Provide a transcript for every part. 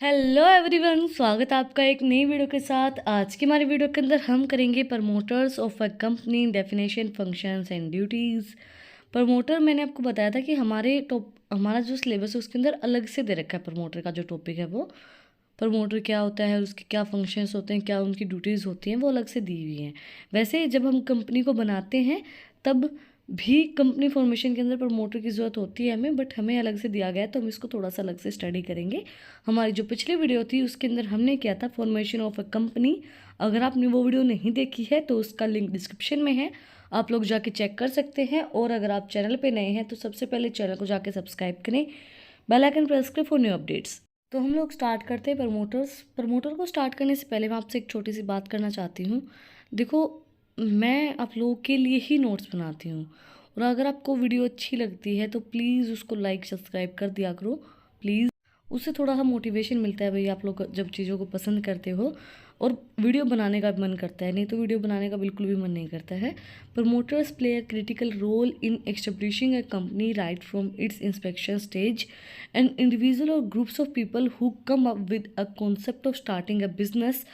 Hello everyone, स्वागत है आपका एक नई वीडियो के साथ। आज की हमारी वीडियो के अंदर हम करेंगे promoters of a company, definition, functions and duties. Promoter मैंने आपको बताया था कि हमारा जो सिलेबस है उसके अंदर अलग से दे रखा है। प्रमोटर का जो टॉपिक है वो प्रमोटर क्या होता है, उसके क्या फंक्शंस होते हैं, क्या उनकी ड्यूटीज़ होती हैं, वो अलग से दी हुई हैं। वैसे ही जब हम कंपनी को बनाते हैं तब भी कंपनी फॉर्मेशन के अंदर प्रमोटर की ज़रूरत होती है हमें, बट हमें अलग से दिया गया है तो हम इसको थोड़ा सा अलग से स्टडी करेंगे। हमारी जो पिछली वीडियो थी उसके अंदर हमने किया था फॉर्मेशन ऑफ अ कंपनी। अगर आपने वो वीडियो नहीं देखी है तो उसका लिंक डिस्क्रिप्शन में है, आप लोग जाके चेक कर सकते हैं। और अगर आप चैनल पे नए हैं तो सबसे पहले चैनल को जाके सब्सक्राइब करें, बेल आइकन प्रेस करें फॉर न्यू अपडेट्स। तो हम लोग स्टार्ट करते हैं प्रमोटर को स्टार्ट करने से पहले मैं आपसे एक छोटी सी बात करना चाहती हूँ। देखो, मैं आप लोगों के लिए ही नोट्स बनाती हूँ, और अगर आपको वीडियो अच्छी लगती है तो प्लीज़ उसको लाइक सब्सक्राइब कर दिया करो प्लीज़। उससे थोड़ा सा मोटिवेशन मिलता है भाई, आप लोग जब चीज़ों को पसंद करते हो और वीडियो बनाने का मन करता है, नहीं तो वीडियो बनाने का बिल्कुल भी मन नहीं करता है। Promoters play a critical role in establishing a company right from its inspection stage. And individual or groups of people who come up with a concept of starting a business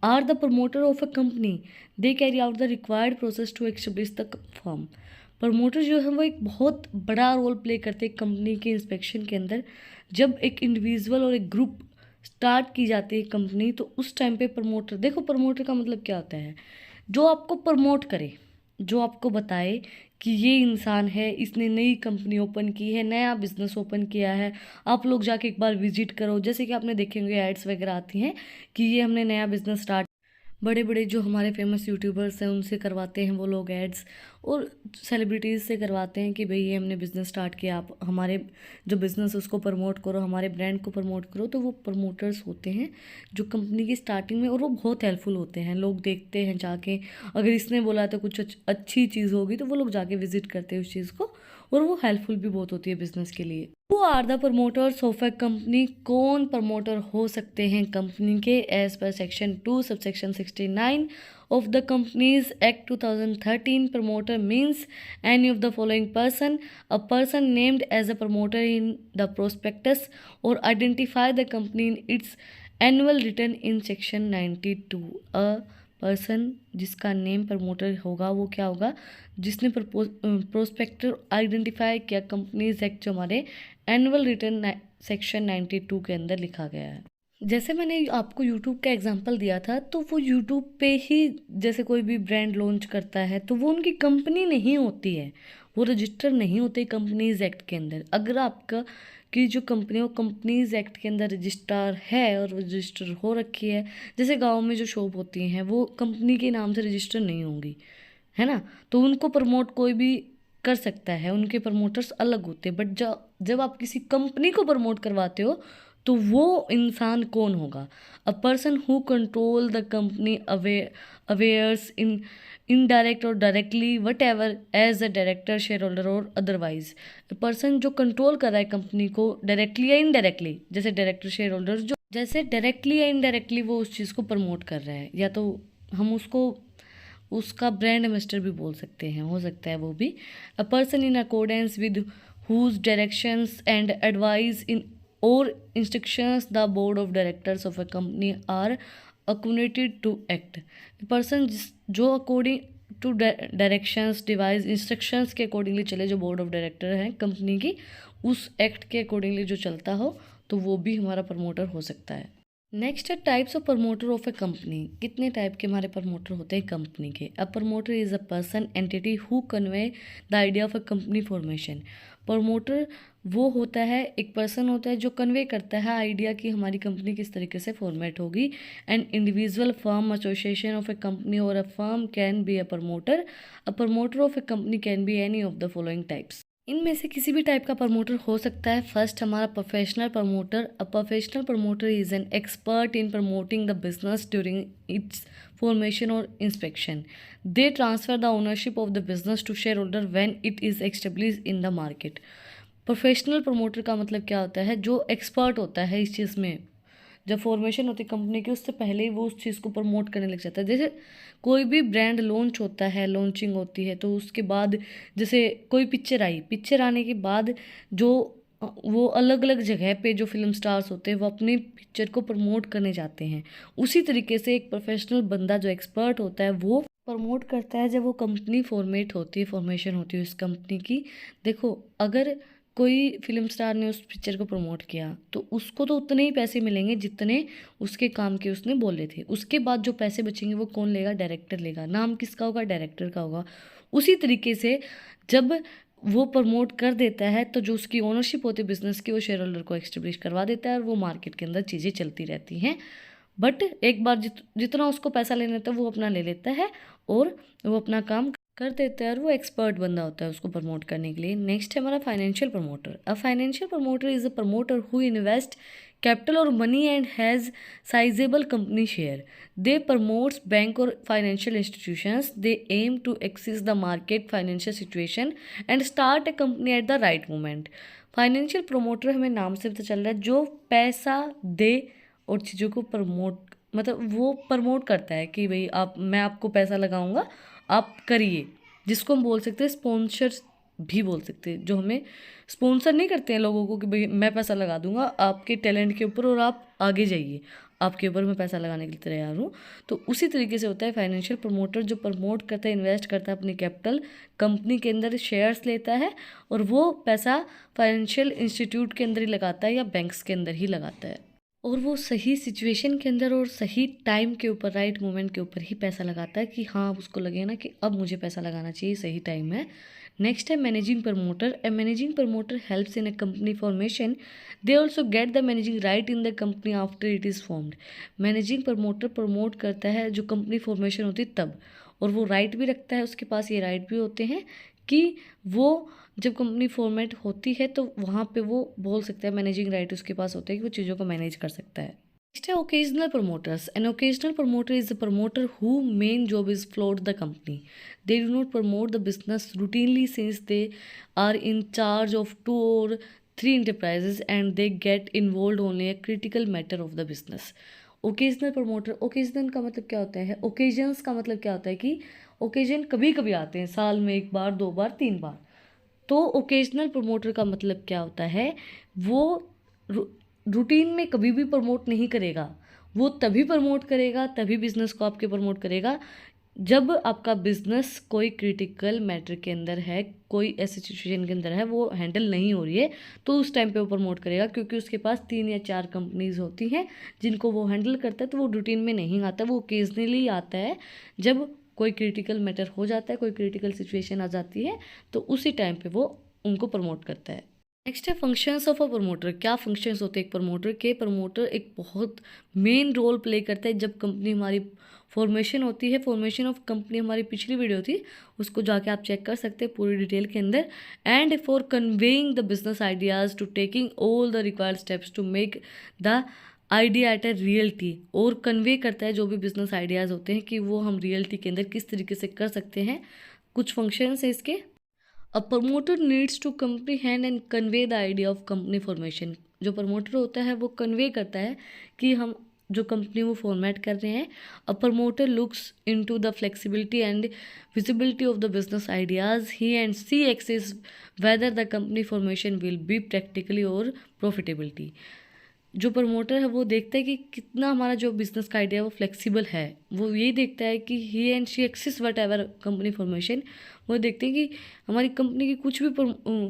are the promoter of a company. They carry out the required process to establish the firm. Promoter जो है वो एक बहुत बड़ा role play करते हैं company के inspection के अंदर। जब एक इंडिविजुअल और एक ग्रुप स्टार्ट की जाती है कंपनी, तो उस टाइम पे प्रमोटर, देखो प्रमोटर का मतलब क्या होता है, जो आपको प्रमोट करे, जो आपको बताए कि ये इंसान है, इसने नई कंपनी ओपन की है, नया बिजनेस ओपन किया है, आप लोग जाके एक बार विजिट करो। जैसे कि आपने देखे होंगे एड्स वगैरह आती हैं कि ये हमने नया बिजनेस स्टार्ट, बड़े बड़े जो हमारे फेमस यूट्यूबर्स हैं उनसे करवाते हैं वो लोग एड्स, और सेलिब्रिटीज़ से करवाते हैं कि भाई ये हमने बिज़नेस स्टार्ट किया, आप हमारे जो बिज़नेस उसको प्रमोट करो, हमारे ब्रांड को प्रमोट करो। तो वो प्रमोटर्स होते हैं जो कंपनी की स्टार्टिंग में, और वो बहुत हेल्पफुल होते हैं। लोग देखते हैं जाके, अगर इसने बोला तो कुछ अच्छी चीज़ होगी तो वो लोग जाके विजिट करते हैं उस चीज़ को, और वो हेल्पफुल भी बहुत होती है बिजनेस के लिए। Who are the promoters of a company? कौन प्रमोटर हो सकते हैं कंपनी के? As per section 2 subsection 69 of the Companies Act 2013, promoter means any of the following person: a person named as a promoter in the prospectus or identify the company in its annual return in section 92। a person जिसका name promoter होगा वो क्या होगा? जिसने prospector identify किया companies act जो हमारे annual return section 92 के अंदर लिखा गया है। जैसे मैंने आपको यूट्यूब का एग्जांपल दिया था, तो वो यूट्यूब पे ही जैसे कोई भी ब्रांड लॉन्च करता है तो वो उनकी कंपनी नहीं होती है, वो रजिस्टर नहीं होते कंपनीज एक्ट के अंदर। अगर आपका की जो कंपनी हो कंपनीज एक्ट के अंदर रजिस्टर है और रजिस्टर हो रखी है, जैसे गांव में जो शॉप होती हैं वो कंपनी के नाम से रजिस्टर नहीं होंगी, है ना, तो उनको प्रमोट कोई भी कर सकता है, उनके प्रमोटर्स अलग होते हैं। बट जब आप किसी कंपनी को प्रमोट करवाते हो तो वो इंसान कौन होगा? A person who control the company affairs in indirect or directly whatever as a director, share holder or otherwise. Person जो कंट्रोल कर रहा है कंपनी को डायरेक्टली या इनडायरेक्टली, जैसे डायरेक्टर, शेयर होल्डर, जो जैसे डायरेक्टली या इनडायरेक्टली वो उस चीज़ को प्रमोट कर रहा है, या तो हम उसको उसका ब्रांड एम्बेसडर भी बोल सकते हैं, हो सकता है वो भी। A person in accordance with whose directions and advice in or instructions the board of directors of a company are accommodated to act. Person जो according to directions, device, instructions के अकॉर्डिंगली चले, जो बोर्ड ऑफ डायरेक्टर हैं company की, उस act के accordingly जो चलता हो, तो वो भी हमारा प्रमोटर हो सकता है। नेक्स्ट है types of promoter of a company. कितने टाइप के हमारे प्रमोटर होते हैं कंपनी के? A promoter is a person entity who convey the idea of a company formation. Promoter वो होता है, एक पर्सन होता है जो कन्वे करता है आइडिया कि हमारी कंपनी किस तरीके से फॉर्मेट होगी। And individual, firm, association of a company or a firm can be a promoter. A promoter of a company can be any of the following types. इनमें से किसी भी टाइप का प्रमोटर हो सकता है। फर्स्ट हमारा professional promoter. A professional promoter is an expert in promoting the business during its formation or inspection. They transfer the ownership of the business to share holder when it is establish in the market. Professional promoter का मतलब क्या होता है? जो expert होता है इस चीज़ में, जब फॉर्मेशन होती है कंपनी की उससे पहले ही वो उस चीज़ को प्रमोट करने लग जाता है। जैसे कोई भी ब्रांड लॉन्च होता है, लॉन्चिंग होती है, तो उसके बाद जैसे कोई पिक्चर आई, पिक्चर आने के बाद जो वो अलग-अलग जगह पे जो फ़िल्म स्टार्स होते हैं वो अपनी पिक्चर को प्रमोट करने जाते हैं। उसी तरीके से एक प्रोफ़ेशनल बंदा जो एक्सपर्ट होता है वो प्रमोट करता है जब वो कंपनी फ़ॉर्मेशन होती है उस कंपनी की। देखो, अगर कोई फ़िल्म स्टार ने उस पिक्चर को प्रमोट किया तो उसको तो उतने ही पैसे मिलेंगे जितने उसके काम के उसने बोले थे। उसके बाद जो पैसे बचेंगे वो कौन लेगा? डायरेक्टर लेगा। नाम किसका होगा? डायरेक्टर का होगा। उसी तरीके से जब वो प्रमोट कर देता है तो जो उसकी ओनरशिप होती है बिज़नेस की वो शेयर होल्डर को एस्टेब्लिश करवा देता है और वो मार्केट के अंदर चीज़ें चलती रहती हैं। बट एक बार जितना उसको पैसा लेना था वो अपना ले लेता है और वो अपना काम कर देता है और वो एक्सपर्ट बंदा होता है उसको प्रमोट करने के लिए। नेक्स्ट है हमारा financial promoter. A financial promoter is a promoter who invest capital or money and has sizable company share. They promotes bank or financial institutions. They aim to access the market financial situation and start a company at the right moment. Financial promoter हमें नाम से पता चल रहा है जो पैसा दे और चीज़ों को प्रमोट, मतलब वो प्रमोट करता है कि भाई आप, मैं आपको पैसा लगाऊंगा, आप करिए। जिसको हम बोल सकते हैं स्पॉन्सर भी बोल सकते हैं, जो हमें स्पॉन्सर नहीं करते हैं लोगों को कि भाई मैं पैसा लगा दूंगा आपके टैलेंट के ऊपर और आप आगे जाइए, आपके ऊपर मैं पैसा लगाने के लिए तैयार हूँ। तो उसी तरीके से होता है फाइनेंशियल प्रमोटर, जो प्रमोट करता है, इन्वेस्ट करता है अपनी कैपिटल, कंपनी के अंदर शेयर्स लेता है और वो पैसा फाइनेंशियल इंस्टीट्यूट के अंदर ही लगाता है या बैंक्स के अंदर ही लगाता है। और वो सही सिचुएशन के अंदर और सही टाइम के ऊपर, राइट मोमेंट के ऊपर ही पैसा लगाता है कि हाँ उसको लगे ना कि अब मुझे पैसा लगाना चाहिए, सही टाइम है। नेक्स्ट है managing promoter. A managing promoter helps in A company formation. They also get the managing right in the company after it is formed. Managing promoter promote करता है जो कंपनी फॉर्मेशन होती है तब, और वो राइट भी रखता है, उसके पास ये राइट भी होते हैं कि वो जब कंपनी फॉर्मेट होती है तो वहाँ पे वो बोल सकता है, मैनेजिंग राइट उसके पास होता है कि वो चीज़ों को मैनेज कर सकता है। नेक्स्ट है occasional promoters. An occasional promoter is the promoter who main job is float the company. They do not promote the business routinely since they are in charge of 2 or 3 enterprises and they get involved only a critical matter of the business। Occasional promoter, occasional का मतलब क्या होता है? Occasions का मतलब क्या होता है कि ओकेजन कभी कभी आते हैं, साल में 1 बार, 2 बार, 3 बार। तो ओकेजनल प्रमोटर का मतलब क्या होता है? वो रूटीन में कभी भी प्रमोट नहीं करेगा। वो तभी प्रमोट करेगा, तभी बिजनेस को आपके प्रमोट करेगा जब आपका बिजनेस कोई क्रिटिकल मैटर के अंदर है, कोई ऐसी सिचुएशन के अंदर है वो हैंडल नहीं हो रही है, तो उस टाइम पे वो प्रमोट करेगा, क्योंकि उसके पास 3 या 4 कंपनीज होती हैं जिनको वो हैंडल करता है। तो वो रूटीन में नहीं आता, वो ओकेजनली आता है जब कोई क्रिटिकल मैटर हो जाता है, कोई क्रिटिकल सिचुएशन आ जाती है, तो उसी टाइम पे वो उनको प्रमोट करता है। नेक्स्ट है फंक्शंस ऑफ अ प्रमोटर। क्या फंक्शंस होते हैं एक प्रमोटर के? प्रमोटर एक बहुत मेन रोल प्ले करता है जब कंपनी हमारी फॉर्मेशन होती है। फॉर्मेशन ऑफ कंपनी हमारी पिछली वीडियो थी, उसको जाके आप चेक कर सकते हैं पूरी डिटेल के अंदर। And for conveying the business ideas to taking all the required steps to make the idea at a reality. और कन्वे करता है जो भी बिजनेस आइडियाज़ होते हैं कि वो हम रियलिटी के अंदर किस तरीके से कर सकते हैं। कुछ फंक्शंस है इसके। A promoter needs to comprehend and convey the idea of company formation. जो प्रमोटर होता है वो कन्वे करता है कि हम जो कंपनी वो फॉर्मेट कर रहे हैं। A promoter looks into the flexibility and visibility of the business ideas. He and see access whether the company formation will be practically और प्रॉफिटेबिलिटी। जो प्रमोटर है वो देखता है कि कितना हमारा जो बिजनेस का आइडिया है वो फ्लेक्सिबल है। वो यही देखता है कि he and she access whatever company formation. वो देखते हैं कि हमारी कंपनी की कुछ भी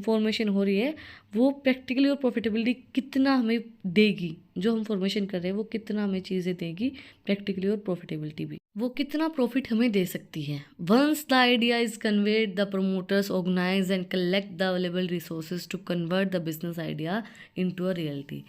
फॉर्मेशन हो रही है वो प्रैक्टिकली और प्रॉफिटेबिलिटी कितना हमें देगी, जो हम फॉर्मेशन कर रहे हैं वो कितना हमें चीज़ें देगी, प्रैक्टिकली और प्रॉफिटेबिलिटी भी, वो कितना प्रॉफिट हमें दे सकती है। Once the idea is conveyed the promoters organise and collect the available resources to convert the business idea into a reality.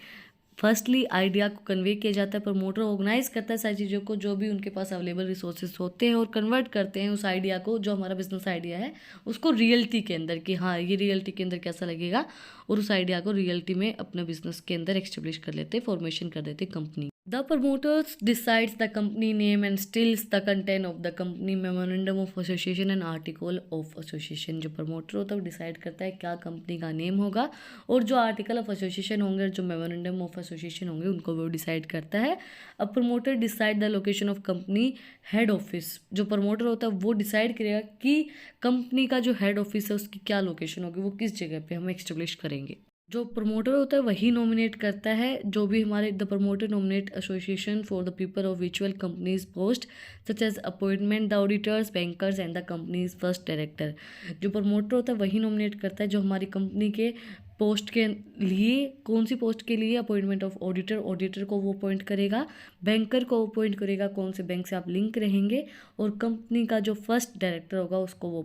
Firstly idea को कन्वे किया जाता है, प्रमोटर ऑर्गेनाइज करता है सारी चीज़ों को जो भी उनके पास अवेलेबल रिसोर्सेज होते हैं और कन्वर्ट करते हैं उस आइडिया को, जो हमारा बिजनेस आइडिया है उसको रियलिटी के अंदर, कि हाँ ये रियलिटी के अंदर कैसा लगेगा, और उस आइडिया को रियलिटी में अपने बिजनेस के अंदर एक्स्टेब्लिश कर लेते, फॉर्मेशन कर देते company. The promoters decides the company name and stills the content of the company, memorandum of association and article of association. जो प्रमोटर होता है वो डिसाइड करता है क्या कंपनी का नेम होगा, और जो आर्टिकल ऑफ एसोसिएशन होंगे, जो मेमोरेंडम ऑफ एसोसिएशन होंगे, उनको वो डिसाइड करता है। अब promoter decide the location of company head office. जो प्रमोटर होता है वो डिसाइड करेगा कि कंपनी का जो हेड ऑफिस है उसकी क्या लोकेशन होगी, वो किस जगह पे हम एक्स्टेब्लिश करेंगे। जो प्रमोटर होता है वही नॉमिनेट करता है, जो भी हमारे the promoter nominate association for the people of mutual companies post such as appointment the auditors bankers and the companies first director. जो प्रमोटर होता है वही नॉमिनेट करता है जो हमारी कंपनी के पोस्ट के लिए, कौन सी पोस्ट के लिए, अपॉइंटमेंट ऑफ ऑडिटर, ऑडिटर को वो अपॉइंट करेगा, बैंकर को अपॉइंट करेगा, कौन से बैंक से आप लिंक रहेंगे, और कंपनी का जो फर्स्ट डायरेक्टर होगा उसको वो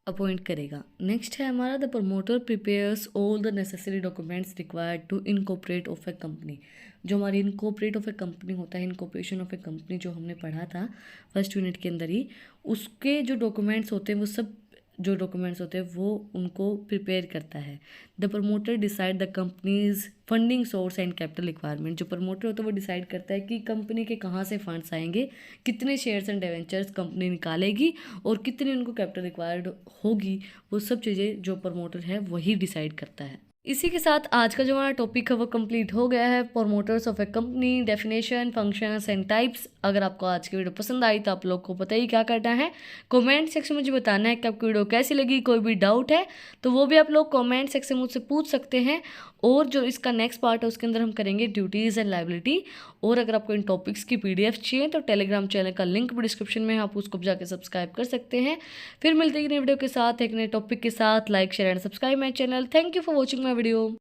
अपॉइंट करेगा। नेक्स्ट है हमारा the promoter prepares all the necessary documents required to incorporate of a company. जो हमारी इनकॉर्पोरेट ऑफ ए कंपनी होता है, इनकॉर्पोरेशन ऑफ ए कंपनी जो हमने पढ़ा था फर्स्ट यूनिट के अंदर ही, उसके जो डॉक्यूमेंट्स होते हैं वो सब जो डॉक्यूमेंट्स होते हैं वो उनको प्रिपेयर करता है। The promoter decide the companies funding source and capital requirement. जो प्रमोटर होता है वो डिसाइड करता है कि कंपनी के कहाँ से फंड्स आएंगे, कितने शेयर्स एंड डिवेंचर्स कंपनी निकालेगी और कितनी उनको कैपिटल रिक्वायर्ड होगी, वो सब चीज़ें जो प्रमोटर है वही डिसाइड करता है। इसी के साथ आज का जो हमारा टॉपिक है वो कंप्लीट हो गया है। Promoters of a company, definition, functions and types. अगर आपको आज की वीडियो पसंद आई तो आप लोग को पता ही क्या करना है, कमेंट सेक्शन में मुझे बताना है कि आपको वीडियो कैसी लगी। कोई भी डाउट है तो वो भी आप लोग कमेंट सेक्शन में मुझसे पूछ सकते हैं। और जो इसका नेक्स्ट पार्ट है उसके अंदर हम करेंगे ड्यूटीज़ एंड लायबिलिटी। और अगर आपको इन टॉपिक्स की PDF चाहिए तो टेलीग्राम चैनल का लिंक भी डिस्क्रिप्शन में है, आप उसको जाकर सब्सक्राइब कर सकते हैं। फिर मिलते हैं नए वीडियो के साथ, एक नए टॉपिक के साथ। Like, share and subscribe my channel. Thank you for watching my video.